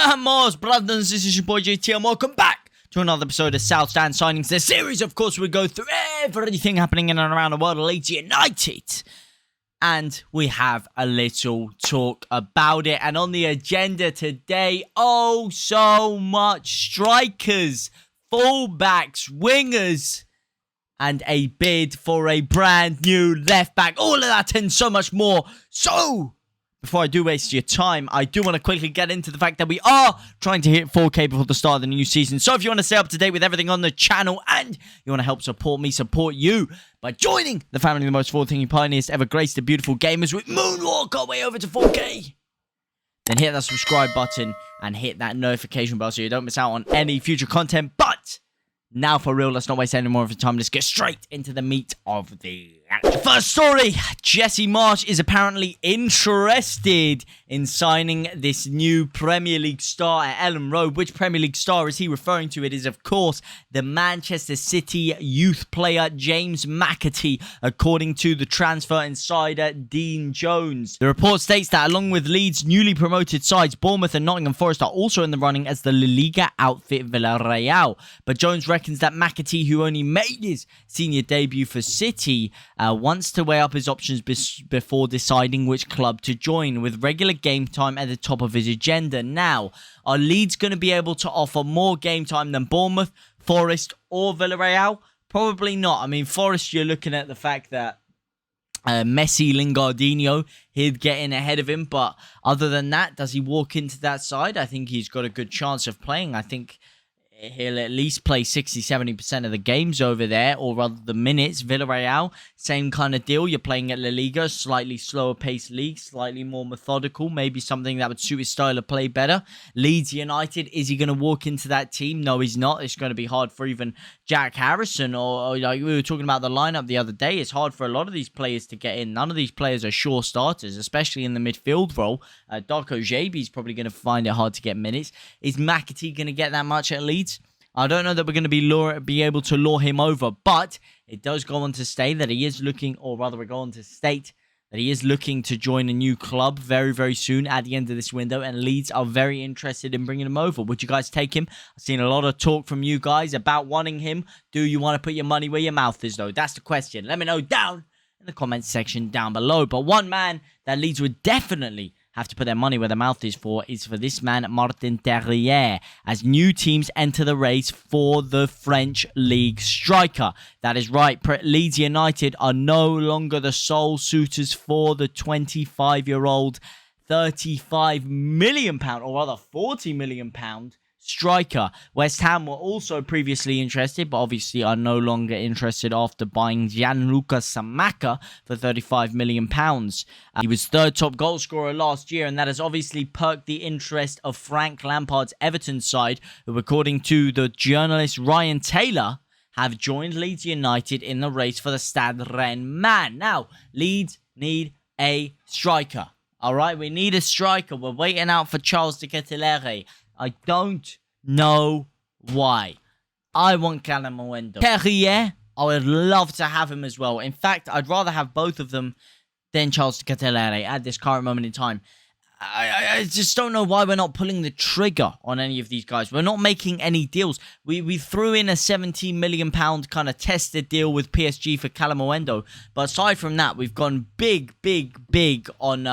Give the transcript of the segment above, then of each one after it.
Vamos, brothers, this is your boy JT, and welcome back to another episode of South Stand Signings. The series, of course, we go through everything happening in and around the world of Leeds United. And we have a little talk about it. And on the agenda today, oh, so much strikers, fullbacks, wingers, and a bid for a brand new left back. All of that and so much more. So, before I do waste your time, I do want to quickly get into the fact that we are trying to hit 4K before the start of the new season. So if you want to stay up to date with everything on the channel and you want to help support me, support you by joining the family of the most forward-thinking pioneers to ever grace the beautiful gamers with moonwalk our way over to 4K, then hit that subscribe button and hit that notification bell so you don't miss out on any future content. But now for real, let's not waste any more of your time. Let's get straight into the meat of the action. First story, Jesse Marsch is apparently interested in signing this new Premier League star at Ellen Road. Which Premier League star is he referring to? It is, of course, the Manchester City youth player James McAtee, according to the transfer insider Dean Jones. The report states that along with Leeds' newly promoted sides, Bournemouth and Nottingham Forest are also in the running as the La Liga outfit Villarreal. But Jones reckons that McAtee, who only made his senior debut for City, wants to weigh up his options before deciding which club to join, with regular game time at the top of his agenda. Now, are Leeds going to be able to offer more game time than Bournemouth, Forest or Villarreal? Probably not. I mean, Forest, you're looking at the fact that Messi, Lingardinho, he'd get in ahead of him. But other than that, does he walk into that side? I think he's got a good chance of playing. I think he'll at least play 60-70% of the games over there, or rather the minutes. Villarreal, same kind of deal. You're playing at La Liga, slightly slower paced league, slightly more methodical, maybe something that would suit his style of play better. Leeds United, is he going to walk into that team? No, he's not. It's going to be hard for even Jack Harrison, or like we were talking about the lineup the other day. It's hard for a lot of these players to get in. None of these players are sure starters, especially in the midfield role. Darko Jaby is probably going to find it hard to get minutes. Is McAtee going to get that much at Leeds? I don't know that we're going to be able to lure him over, but it does go on to state that he is looking, or rather we go on to state that he is looking to join a new club very, very soon at the end of this window, and Leeds are very interested in bringing him over. Would you guys take him? I've seen a lot of talk from you guys about wanting him. Do you want to put your money where your mouth is, though? That's the question. Let me know down in the comments section down below. But one man that Leeds would definitely have to put their money where their mouth is for this man, Martin Terrier, as new teams enter the race for the French League striker. That is right, Leeds United are no longer the sole suitors for the 25-year-old £35 million, or rather £40 million striker. West Ham were also previously interested, but obviously are no longer interested after buying Gianluca Scamacca for £35 million. He was third top goal scorer last year, and that has obviously perked the interest of Frank Lampard's Everton side, who, according to the journalist Ryan Taylor, have joined Leeds United in the race for the Stade Rennes man. Now, Leeds need a striker. All right, we need a striker. We're waiting out for Charles de Ketelaere. I don't know why. I want Calamawendo. Terrier, I would love to have him as well. In fact, I'd rather have both of them than Charles de Ketelaere at this current moment in time. I just don't know why we're not pulling the trigger on any of these guys. We're not making any deals. We threw in a £17 million kind of tested deal with PSG for Calamawendo. But aside from that, we've gone big on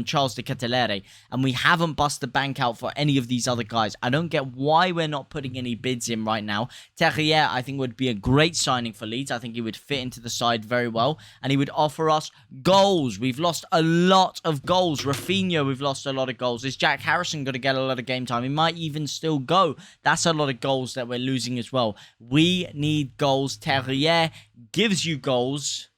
Charles de Ketelaere. And we haven't bust the bank out for any of these other guys. I don't get why we're not putting any bids in right now. Terrier, I think, would be a great signing for Leeds. I think he would fit into the side very well. And he would offer us goals. We've lost a lot of goals. Rafinha, we've lost a lot of goals. Is Jack Harrison going to get a lot of game time? He might even still go. That's a lot of goals that we're losing as well. We need goals. Terrier gives you goals.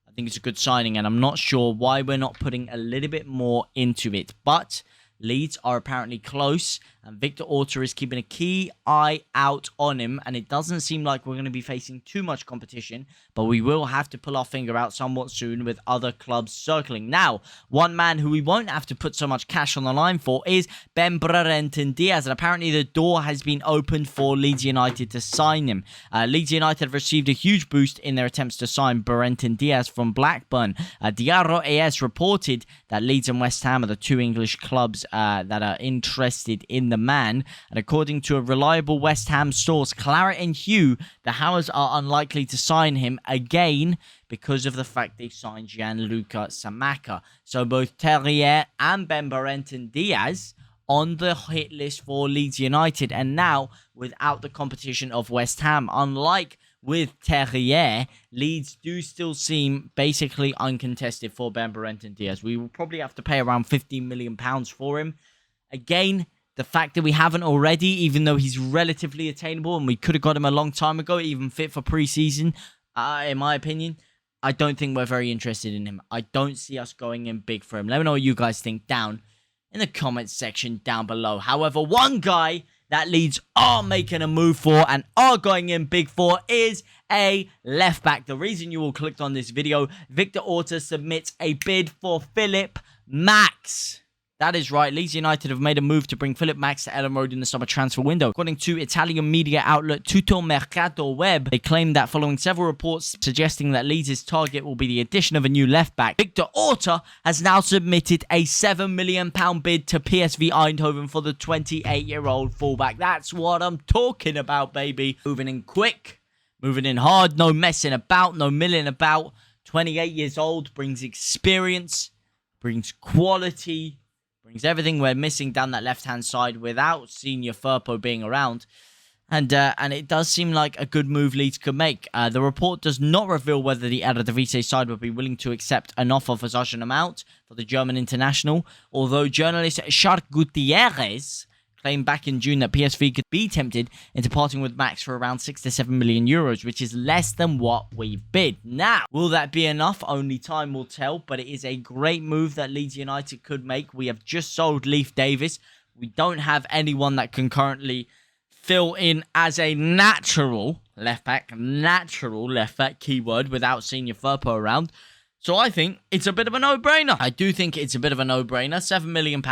I think it's a good signing, and I'm not sure why we're not putting a little bit more into it. But Leeds are apparently close, and Victor Orta is keeping a key eye out on him, and it doesn't seem like we're going to be facing too much competition, but we will have to pull our finger out somewhat soon with other clubs circling. Now, one man who we won't have to put so much cash on the line for is Ben Brereton Diaz, and apparently the door has been opened for Leeds United to sign him. Leeds United have received a huge boost in their attempts to sign Brereton Diaz from Blackburn. Diarra AS reported that Leeds and West Ham are the two English clubs that are interested in the man. And according to a reliable West Ham source, Claret and Hugh, the Hammers are unlikely to sign him again because of the fact they signed Gianluca Scamacca. So both Terrier and Ben Barenton Diaz on the hit list for Leeds United, and now without the competition of West Ham. Unlike with Terrier, Leeds do still seem basically uncontested for Ben Barenton Diaz. We will probably have to pay around £15 million for him. Again, the fact that we haven't already, even though he's relatively attainable and we could have got him a long time ago, even fit for pre-season, in my opinion, I don't think we're very interested in him. I don't see us going in big for him. Let me know what you guys think down in the comments section down below. However, one guy that Leeds are making a move for and are going in big for is a left back. The reason you all clicked on this video, Victor Orta submits a bid for Philipp Max. That is right, Leeds United have made a move to bring Philipp Max to Ellen Road in the summer transfer window. According to Italian media outlet Tutto Mercato Web, they claim that following several reports suggesting that Leeds' target will be the addition of a new left back, Victor Orta has now submitted a £7 million bid to PSV Eindhoven for the 28-year-old fullback. That's what I'm talking about, baby. Moving in quick, moving in hard, no messing about, no milling about. 28 years old, brings experience, brings quality, brings everything we're missing down that left-hand side without senior Firpo being around. And it does seem like a good move Leeds could make. The report does not reveal whether the Eredivisie side would be willing to accept an offer for such an amount for the German international, although journalist Shark Gutierrez claimed back in June that PSV could be tempted into parting with Max for around 6 to 7 million euros, which is less than what we've bid. Now, will that be enough? Only time will tell, but it is a great move that Leeds United could make. We have just sold Leif Davis. We don't have anyone that can currently fill in as a natural left back, keyword, without senior Firpo around. So I think it's a bit of a no-brainer. I do think it's a bit of a no-brainer. £7 million,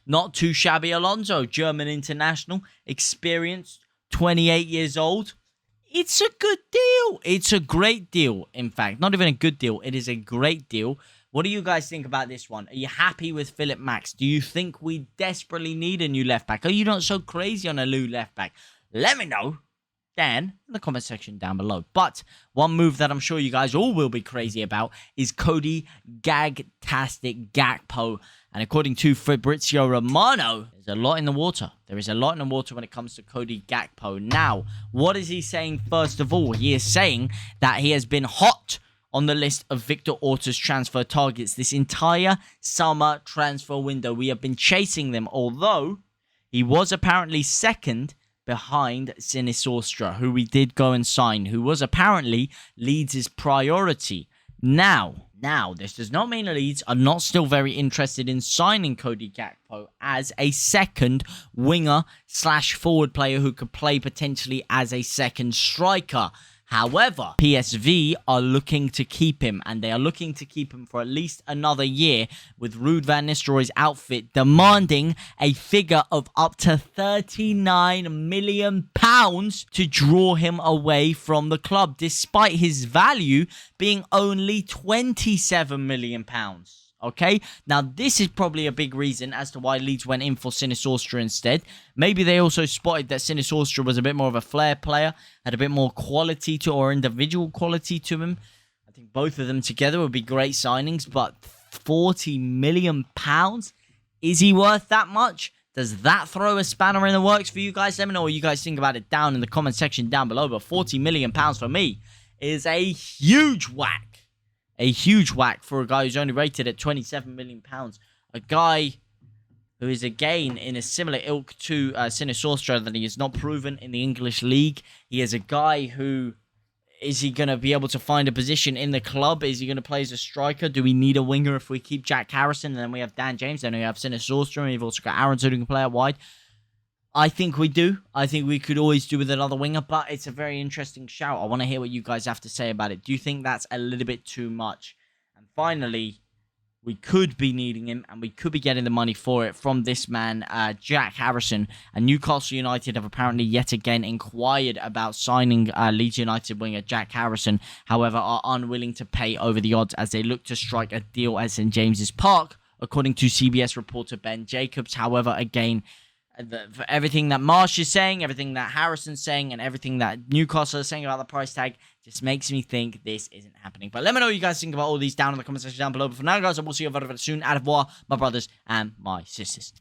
not too shabby. Alonso, German international, experienced, 28 years old. It's a good deal. It's a great deal, in fact. Not even a good deal. It is a great deal. What do you guys think about this one? Are you happy with Philipp Max? Do you think we desperately need a new left back? Are you not so crazy on a new left back? Let me know down in the comment section down below. But one move that I'm sure you guys all will be crazy about is Cody Gagtastic Gakpo. And according to Fabrizio Romano, there's a lot in the water. There is a lot in the water when it comes to Cody Gakpo. Now, what is he saying first of all? He is saying that he has been hot on the list of Victor Orta's transfer targets this entire summer transfer window. We have been chasing them, although he was apparently second behind Sinisorska, who we did go and sign, who was apparently Leeds' priority. Now, this does not mean Leeds are not still very interested in signing Cody Gakpo as a second winger/forward player who could play potentially as a second striker. However, PSV are looking to keep him, and they are looking to keep him for at least another year, with Ruud van Nistelrooy's outfit demanding a figure of up to £39 million to draw him away from the club, despite his value being only £27 million. Okay, now this is probably a big reason as to why Leeds went in for Sinisorska instead. Maybe they also spotted that Sinisorska was a bit more of a flair player, had a bit more quality to, or individual quality to him. I think both of them together would be great signings, but £40 million? Is he worth that much? Does that throw a spanner in the works for you guys? Let me know what you guys think about it down in the comment section down below, but £40 million for me is a huge whack. A huge whack for a guy who's only rated at £27 million. A guy who is, again, in a similar ilk to Sinisorska, that he is not proven in the English league. He is a guy who, is he going to be able to find a position in the club? Is he going to play as a striker? Do we need a winger if we keep Jack Harrison? And then we have Dan James. Then we have Sinisorska. And we've also got Aaron, who can play out wide. I think we do. I think we could always do with another winger, but it's a very interesting shout. I want to hear what you guys have to say about it. Do you think that's a little bit too much? And finally, we could be needing him, and we could be getting the money for it from this man, Jack Harrison. And Newcastle United have apparently yet again inquired about signing Leeds United winger Jack Harrison, however, are unwilling to pay over the odds as they look to strike a deal at St James's Park according to CBS reporter Ben Jacobs. However, again, for everything that Marsh is saying, everything that Harrison's saying, and everything that Newcastle is saying about the price tag just makes me think this isn't happening. But let me know what you guys think about all these down in the comment section down below. But for now, guys, I will see you very, very soon. Au revoir, my brothers and my sisters.